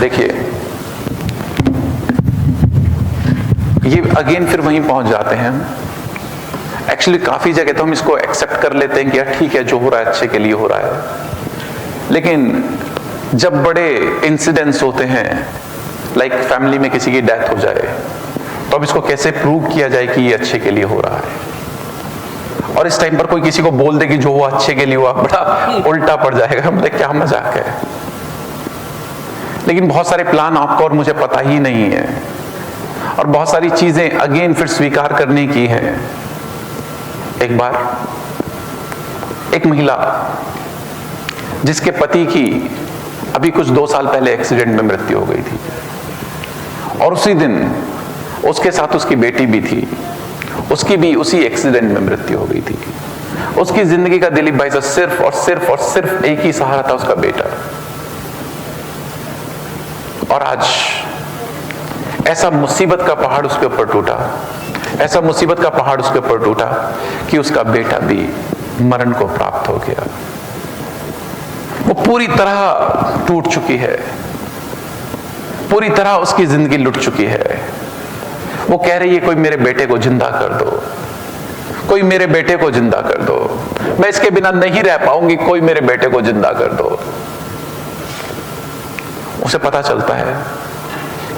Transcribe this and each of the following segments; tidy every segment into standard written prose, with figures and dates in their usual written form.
देखिए, ये अगेन फिर वहीं पहुंच जाते हैं हम। एक्चुअली काफी जगह तो हम इसको एक्सेप्ट कर लेते हैं कि यार ठीक है, जो हो रहा है अच्छे के लिए हो रहा है, लेकिन जब बड़े इंसिडेंट्स होते हैं, लाइक फैमिली में किसी की डेथ हो जाए, तो अब इसको कैसे प्रूव किया जाए कि ये अच्छे के लिए हो रहा है। और इस टाइम पर कोई किसी को बोल दे कि जो हुआ अच्छे के लिए हुआ, बड़ा उल्टा पड़ जाएगा, मतलब क्या मजाक है। लेकिन बहुत सारे प्लान आपको और मुझे पता ही नहीं है, और बहुत सारी चीजें अगेन फिर स्वीकार करने की हैं। एक बार एक महिला जिसके पति की अभी कुछ 2 साल पहले एक्सीडेंट में मृत्यु हो गई थी, और उसी दिन उसके साथ उसकी बेटी भी थी, उसकी भी उसी एक्सीडेंट में मृत्यु हो गई थी। उसकी जिंदगी का दिलीप भाई से सिर्फ और सिर्फ और सिर्फ एक ही सहारा था, उसका बेटा। और आज ऐसा मुसीबत का पहाड़ उसके ऊपर टूटा, ऐसा मुसीबत का पहाड़ उसके ऊपर टूटा कि उसका बेटा भी मरण को प्राप्त हो गया। वो पूरी तरह टूट चुकी है, पूरी तरह उसकी जिंदगी लुट चुकी है। वो कह रही है कोई मेरे बेटे को जिंदा कर दो, कोई मेरे बेटे को जिंदा कर दो, मैं इसके बिना नहीं रह पाऊंगी, कोई मेरे बेटे को जिंदा कर दो। उसे पता चलता है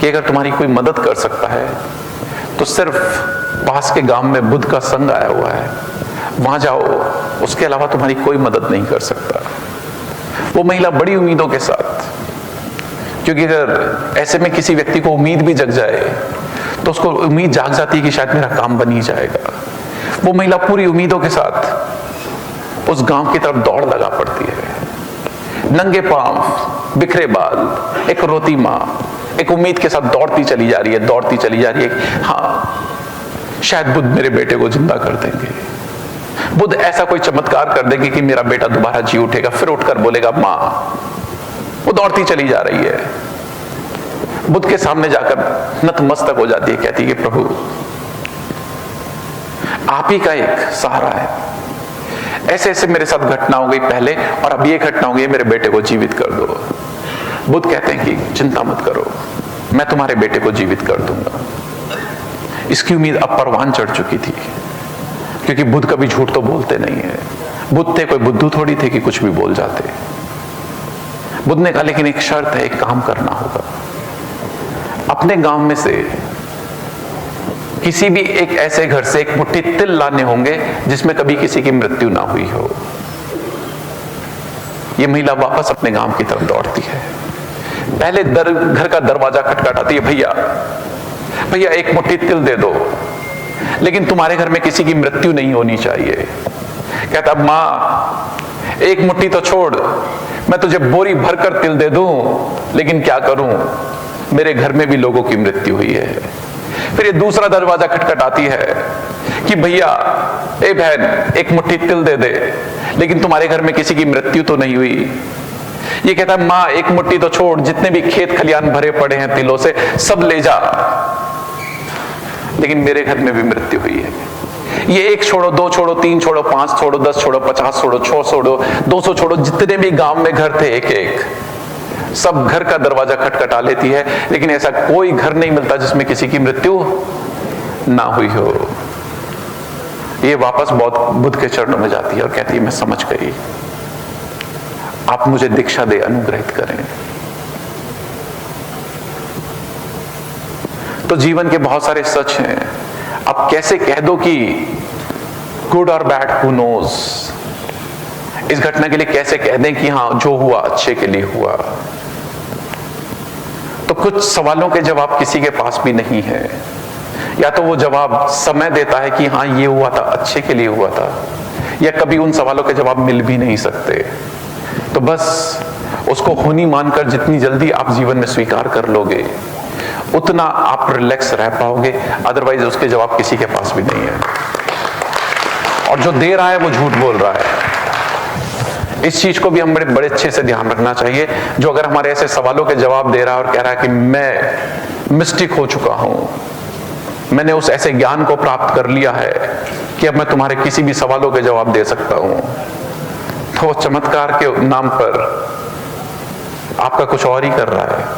कि अगर तुम्हारी कोई मदद कर सकता है तो सिर्फ पास के गांव में बुद्ध का संघ आया हुआ है, वहां जाओ, उसके अलावा तुम्हारी कोई मदद नहीं कर सकता। वो महिला बड़ी उम्मीदों के साथ, क्योंकि अगर ऐसे में किसी व्यक्ति को उम्मीद भी जग जाए तो उसको उम्मीद जाग जाती है कि शायद मेरा काम बन ही जाएगा। वो महिला पूरी उम्मीदों के साथ उस गांव की तरफ दौड़ लगा पड़ती है, नंगे पांव, बिखरे बाल, एक रोती मां, एक उम्मीद के साथ दौड़ती चली जा रही है, दौड़ती चली जा रही है। हाँ, शायद बुद्ध मेरे बेटे को जिंदा कर देंगे, बुद्ध ऐसा कोई चमत्कार कर देंगे कि मेरा बेटा दोबारा जी उठेगा, फिर उठकर बोलेगा मां। वो दौड़ती चली जा रही है, बुद्ध के सामने जाकर नतमस्तक हो जाती है, कहती है कि प्रभु आप ही का एक सहारा है, ऐसे ऐसे मेरे साथ घटना हो गई पहले और अब ये घटना हो गई, मेरे बेटे को जीवित कर दो। बुद्ध कहते हैं कि चिंता मत करो, मैं तुम्हारे बेटे को जीवित कर दूंगा। इसकी उम्मीद अब परवान चढ़ चुकी थी, क्योंकि बुद्ध कभी झूठ तो बोलते नहीं है। बुद्ध थे कोई बुद्धू थोड़ी थे कि कुछ भी बोल जाते। बुद्ध ने कहा लेकिन एक शर्त है, एक काम करना होगा, अपने गांव में से किसी भी एक ऐसे घर से एक मुट्ठी तिल लाने होंगे जिसमें कभी किसी की मृत्यु ना हुई हो। यह महिला वापस अपने गांव की तरफ दौड़ती है, पहले घर का दरवाजा खटखटाती है, भैया भैया एक मुट्ठी तिल दे दो, लेकिन तुम्हारे घर में किसी की मृत्यु नहीं होनी चाहिए। कहता मां एक मुट्ठी तो छोड़, मैं तुझे बोरी भरकर तिल दे दूं, लेकिन क्या करूं, मेरे घर में भी लोगों की मृत्यु हुई है। फिर ये दूसरा दरवाजा खटखटाती है कि भैया ए बहन एक मुट्ठी तिल दे दे, लेकिन तुम्हारे घर में किसी की मृत्यु तो नहीं हुई। ये कहता है मां एक मुट्ठी तो छोड़, जितने भी खेत खलियान भरे पड़े हैं तिलों से सब ले जा, लेकिन मेरे घर में भी मृत्यु हुई है। ये 1 छोड़ो, 2 छोड़ो, 3 छोड़ो, 5 छोड़ो, 10 छोड़ो, 50 छोड़ो, 100 छोड़ो, 200 छोड़ो, जितने भी गांव में घर थे एक एक, सब घर का दरवाजा खटखटा लेती है, लेकिन ऐसा कोई घर नहीं मिलता जिसमें किसी की मृत्यु ना हुई हो। ये वापस बुद्ध के चरणों में जाती है और कहती है मैं समझ गई, आप मुझे दीक्षा दे, अनुग्रहित करें। तो जीवन के बहुत सारे सच हैं, अब कैसे कह दो कि गुड और बैड हु नोज, इस घटना के लिए कैसे कह दें कि हाँ जो हुआ अच्छे के लिए हुआ। तो कुछ सवालों के जवाब किसी के पास भी नहीं है, या तो वो जवाब समय देता है कि हाँ ये हुआ था, अच्छे के लिए हुआ था, या कभी उन सवालों के जवाब मिल भी नहीं सकते। तो बस उसको होनी मानकर जितनी जल्दी आप जीवन में स्वीकार कर लोगे उतना आप रिलैक्स रह पाओगे, अदरवाइज उसके जवाब किसी के पास भी नहीं है, और जो दे रहा है वो झूठ बोल रहा है। इस चीज को भी हम बड़े अच्छे से ध्यान रखना चाहिए। जो अगर हमारे ऐसे सवालों के जवाब दे रहा है और कह रहा है कि मैं मिस्टिक हो चुका हूं, मैंने उस ऐसे ज्ञान को प्राप्त कर लिया है कि अब मैं तुम्हारे किसी भी सवालों के जवाब दे सकता हूं, तो वो चमत्कार के नाम पर आपका कुछ और ही कर रहा है।